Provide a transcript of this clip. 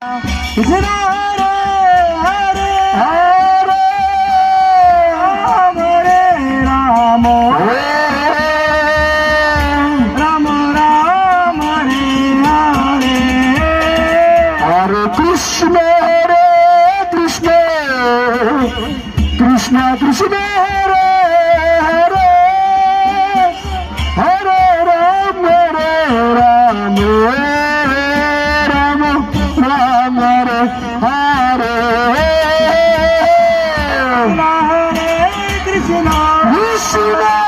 Krishna Hare Hare Hare Rama Rama Rama Hare Hare Hare Krishna Krishna Krishna Krishna Hare Hare Hare Rama Rama Rama Rama Hare Hare Krishna Krishna